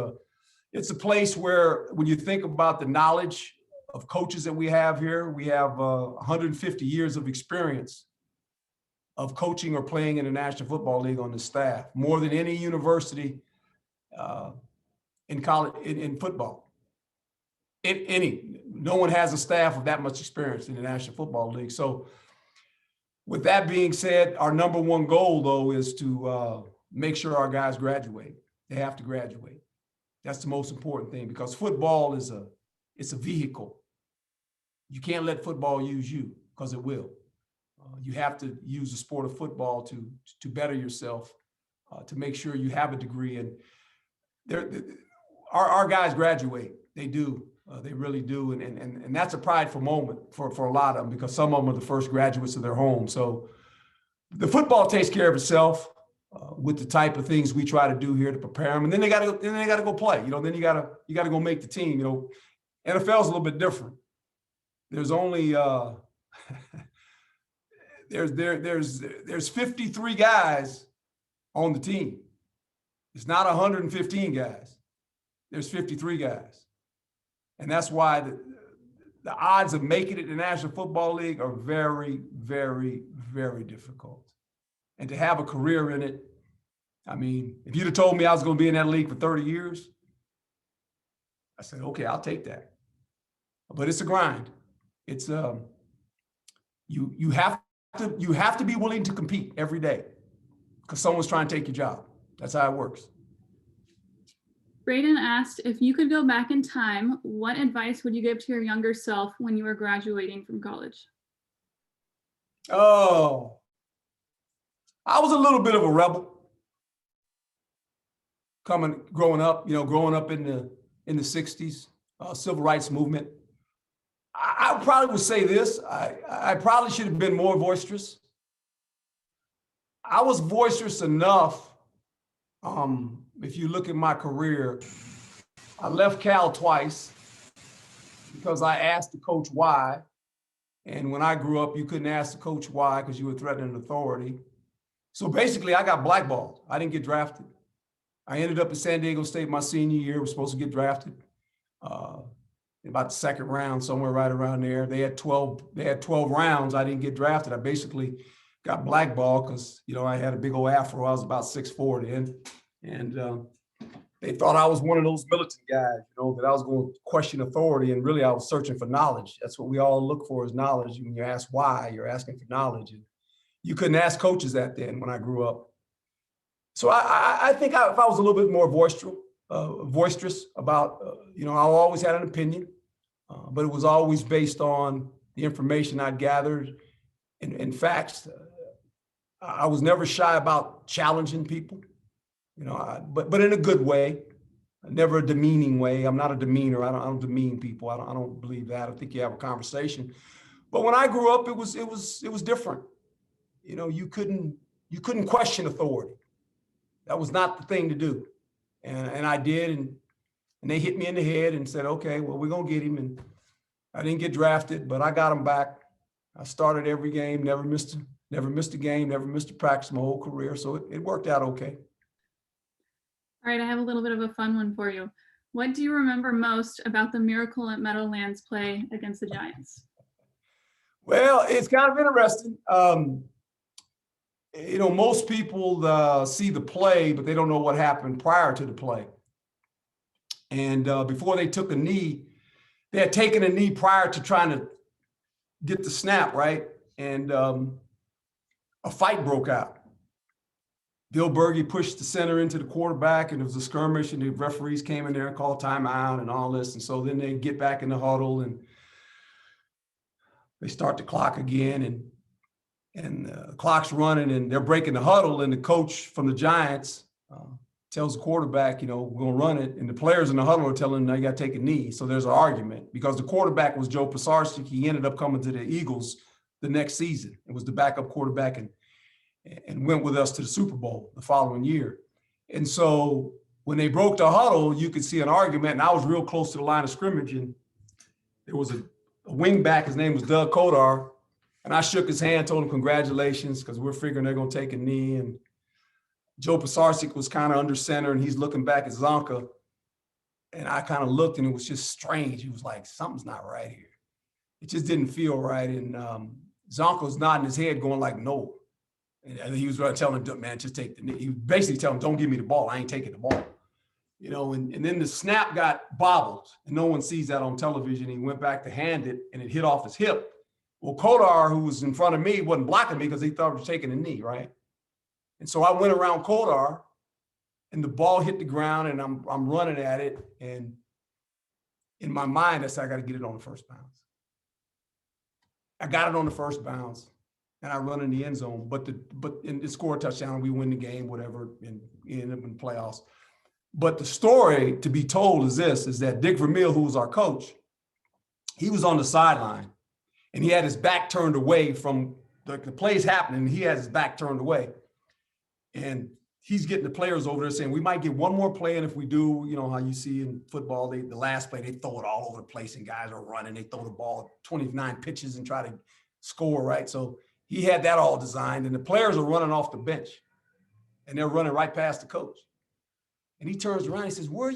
[SPEAKER 3] a place where, when you think about the knowledge of coaches that we have here, we have 150 years of experience of coaching or playing in the National Football League on the staff, more than any university in college, in football. No one has a staff of that much experience in the National Football League. So with that being said, our number one goal, though, is to make sure our guys graduate. They have to graduate. That's the most important thing, because football it's a vehicle. You can't let football use you, because it will. You have to use the sport of football to better yourself, to make sure you have a degree. And our guys graduate. They do. They really do. And that's a prideful moment for a lot of them, because some of them are the first graduates of their home. So the football takes care of itself with the type of things we try to do here to prepare them. And then they got to go play. Then you got to go make the team. NFL's a little bit different. There's only there's 53 guys on the team. It's not 115 guys. There's 53 guys. And that's why the odds of making it in the National Football League are very, very, very difficult. And to have a career in it, I mean, if you'd have told me I was going to be in that league for 30 years, I said, okay, I'll take that. But it's a grind. It's you have to be willing to compete every day, because someone's trying to take your job. That's how it works.
[SPEAKER 2] Braden asked, if you could go back in time, what advice would you give to your younger self when you were graduating from college?
[SPEAKER 3] Oh, I was a little bit of a rebel growing up in the 60s, civil rights movement. I probably would say this. I probably should have been more boisterous. I was boisterous enough. If you look at my career, I left Cal twice because I asked the coach why. And when I grew up, you couldn't ask the coach why, because you were threatening authority. So basically, I got blackballed. I didn't get drafted. I ended up at San Diego State my senior year. Was supposed to get drafted in about the second round, somewhere right around there. They had 12 rounds. I didn't get drafted. I basically got blackballed because, you know, I had a big old afro. I was about 6'4" then. And they thought I was one of those militant guys, you know, that I was going to question authority. And really, I was searching for knowledge. That's what we all look for, is knowledge. When you ask why, you're asking for knowledge. And you couldn't ask coaches that then when I grew up. So I think if I was a little bit more boisterous about, you know, I always had an opinion, but it was always based on the information I'd gathered and facts. I was never shy about challenging people, you know, but in a good way, never a demeaning way. I'm not a demeanor. I don't demean people. I don't believe that. I think you have a conversation. But when I grew up, it was different. You know, you couldn't question authority. That was not the thing to do. And I did, and they hit me in the head and said, okay, well, we're going to get him. And I didn't get drafted, but I got him back. I started every game, never missed a game, never missed a practice my whole career. So it worked out okay.
[SPEAKER 2] All right, I have a little bit of a fun one for you. What do you remember most about the Miracle at Meadowlands play against the Giants?
[SPEAKER 3] Well, it's kind of interesting. You know, most people see the play, but they don't know what happened prior to the play. And before they took a knee, they had taken a knee prior to trying to get the snap, right? And a fight broke out. Bill Berge pushed the center into the quarterback, and it was a skirmish, and the referees came in there and called timeout and all this. And so then they get back in the huddle, and they start the clock again, and the clock's running, and they're breaking the huddle, and the coach from the Giants tells the quarterback, you know, we're going to run it. And the players in the huddle are telling him, now you got to take a knee. So there's an argument because the quarterback was Joe Pisarcik. He ended up coming to the Eagles the next season. It was the backup quarterback and went with us to the Super Bowl the following year. And so when they broke the huddle, you could see an argument, and I was real close to the line of scrimmage, and there was a wing back. His name was Doug Kodar. And I shook his hand, told him congratulations, because we're figuring they're going to take a knee. And Joe Pisarcik was kind of under center, and he's looking back at Zonka. And I kind of looked, and it was just strange. He was like, something's not right here. It just didn't feel right. And Zonka was nodding his head, going like, no. And he was telling him, man, just take the knee. He was basically telling him, don't give me the ball. I ain't taking the ball. You know, and then the snap got bobbled, and no one sees that on television. He went back to hand it, and it hit off his hip. Well, Kodar, who was in front of me, wasn't blocking me because he thought I was taking a knee, right? And so I went around Kodar, and the ball hit the ground, and I'm running at it. And in my mind, I said, I got to get it on the first bounce. I got it on the first bounce, and I run in the end zone. But it score a touchdown, we win the game, whatever, and end up in the playoffs. But the story to be told is this: is that Dick Vermeil, who was our coach, he was on the sideline. And he had his back turned away from the plays happening. He has his back turned away. And he's getting the players over there saying, we might get one more play. And if we do, you know how you see in football, the last play, they throw it all over the place and guys are running. They throw the ball 29 pitches and try to score, right? So he had that all designed. And the players are running off the bench. And they're running right past the coach. And he turns around, he says, where are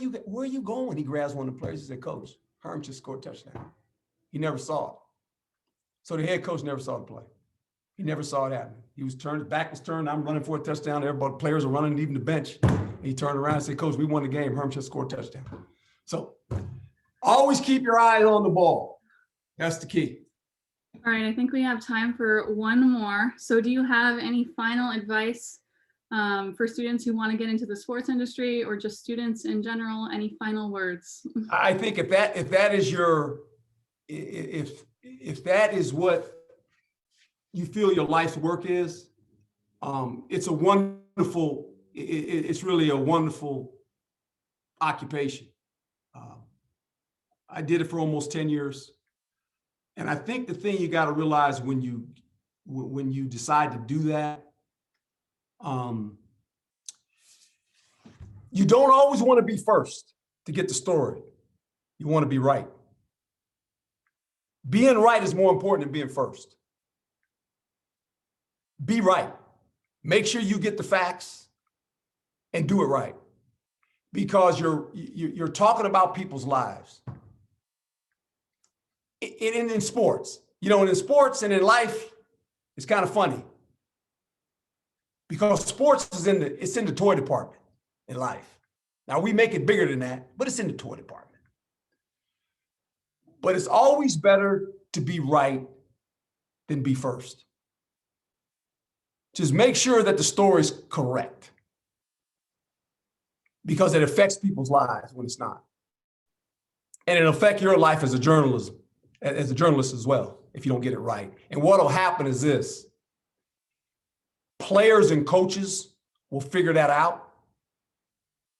[SPEAKER 3] you going? He grabs one of the players. He said, Coach, Herm just scored a touchdown. He never saw it. So the head coach never saw the play. He never saw it happen. He was turned, his back was turned. I'm running for a touchdown. Everybody, players are running, even the bench. And he turned around and said, Coach, we won the game. Herm just scored a touchdown. So always keep your eyes on the ball. That's the key.
[SPEAKER 2] All right, I think we have time for one more. So do you have any final advice for students who want to get into the sports industry, or just students in general? Any final words?
[SPEAKER 3] I think if that is your, if that is what you feel your life's work is, it's a wonderful, it's really a wonderful occupation. I did it for almost 10 years. And I think the thing you got to realize when you decide to do that, you don't always want to be first to get the story. You want to be right. Being right is more important than being first. Be right. Make sure you get the facts and do it right, because you're talking about people's lives. In sports, you know, and in sports and in life, it's kind of funny because sports is in the toy department in life. Now we make it bigger than that, but it's in the toy department. But it's always better to be right than be first. Just make sure that the story is correct, because it affects people's lives when it's not. And it'll affect your life as a journalist as well, if you don't get it right. And what'll happen is this: players and coaches will figure that out,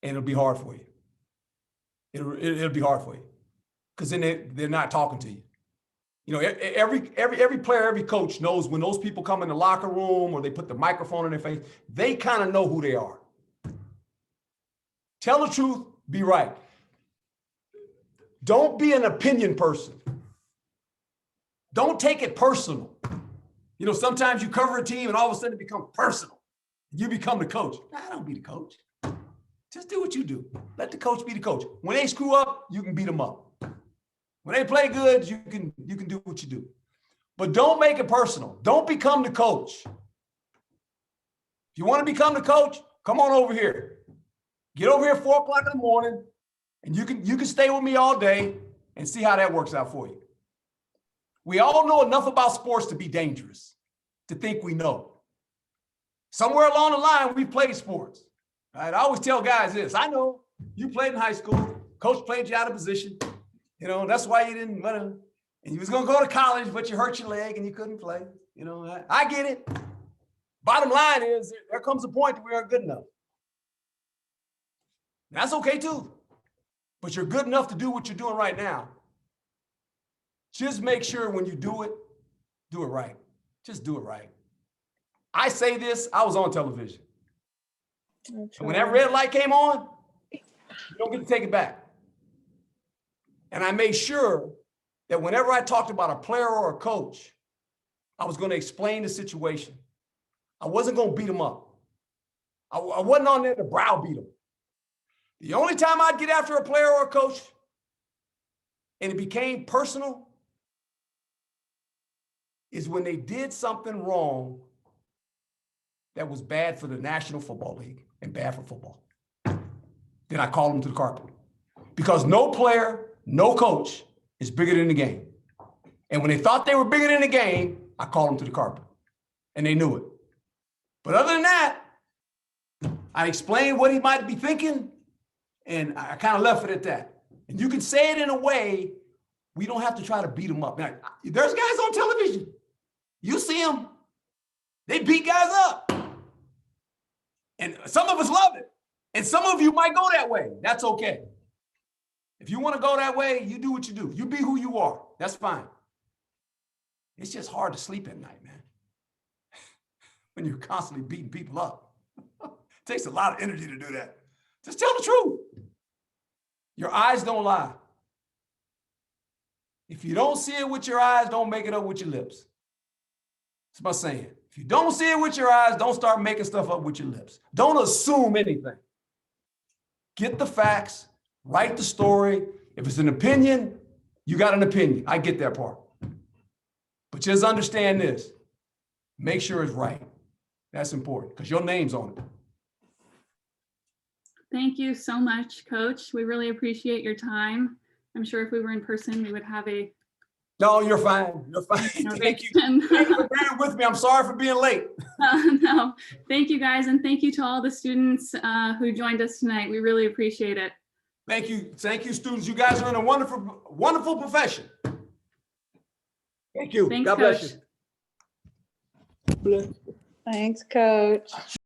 [SPEAKER 3] and it'll be hard for you. It'll be hard for you, because then they're not talking to you. You know, every player, every coach knows when those people come in the locker room or they put the microphone in their face, they kind of know who they are. Tell the truth, be right. Don't be an opinion person. Don't take it personal. You know, sometimes you cover a team and all of a sudden it becomes personal. You become the coach. Nah, don't be the coach. Just do what you do. Let the coach be the coach. When they screw up, you can beat them up. When they play good, you can do what you do. But don't make it personal. Don't become the coach. If you want to become the coach, come on over here. Get over here at 4 o'clock in the morning, and you can stay with me all day and see how that works out for you. We all know enough about sports to be dangerous, to think we know. Somewhere along the line, we played sports. Right? I always tell guys this: I know you played in high school, coach played you out of position. You know, that's why you didn't want to, and you was going to go to college, but you hurt your leg and you couldn't play. You know, I get it. Bottom line is, there comes a point that we aren't good enough. That's okay too. But you're good enough to do what you're doing right now. Just make sure when you do it right. Just do it right. I say this, I was on television. And when that red light came on, you don't get to take it back. And I made sure that whenever I talked about a player or a coach, I was going to explain the situation. I wasn't going to beat them up. I wasn't on there to browbeat them. The only time I'd get after a player or a coach, and it became personal, is when they did something wrong that was bad for the National Football League and bad for football. Then I called them to the carpet. Because no player, no coach is bigger than the game. And when they thought they were bigger than the game, I called them to the carpet. And they knew it. But other than that, I explained what he might be thinking, and I kind of left it at that. And you can say it in a way, we don't have to try to beat them up. Now, there's guys on television. You see them. They beat guys up. And some of us love it. And some of you might go that way. That's okay. If you want to go that way, you do what you do. You be who you are. That's fine. It's just hard to sleep at night, man. When you're constantly beating people up. It takes a lot of energy to do that. Just tell the truth. Your eyes don't lie. If you don't see it with your eyes, don't make it up with your lips. That's my saying. If you don't see it with your eyes, don't start making stuff up with your lips. Don't assume anything. Get the facts. Write the story. If it's an opinion, you got an opinion. I get that part. But just understand this. Make sure it's right. That's important because your name's on it.
[SPEAKER 2] Thank you so much, Coach. We really appreciate your time. I'm sure if we were in person, we would have a
[SPEAKER 3] No, you're fine. You're fine. Thank you. Thank you for being with me. I'm sorry for being late.
[SPEAKER 2] No, thank you guys. And thank you to all the students who joined us tonight. We really appreciate it.
[SPEAKER 3] Thank you. Thank you, students. You guys are in a wonderful, wonderful profession. Thank you.
[SPEAKER 2] Thanks,
[SPEAKER 3] God bless
[SPEAKER 2] Coach.
[SPEAKER 3] you.
[SPEAKER 4] Thanks, Coach.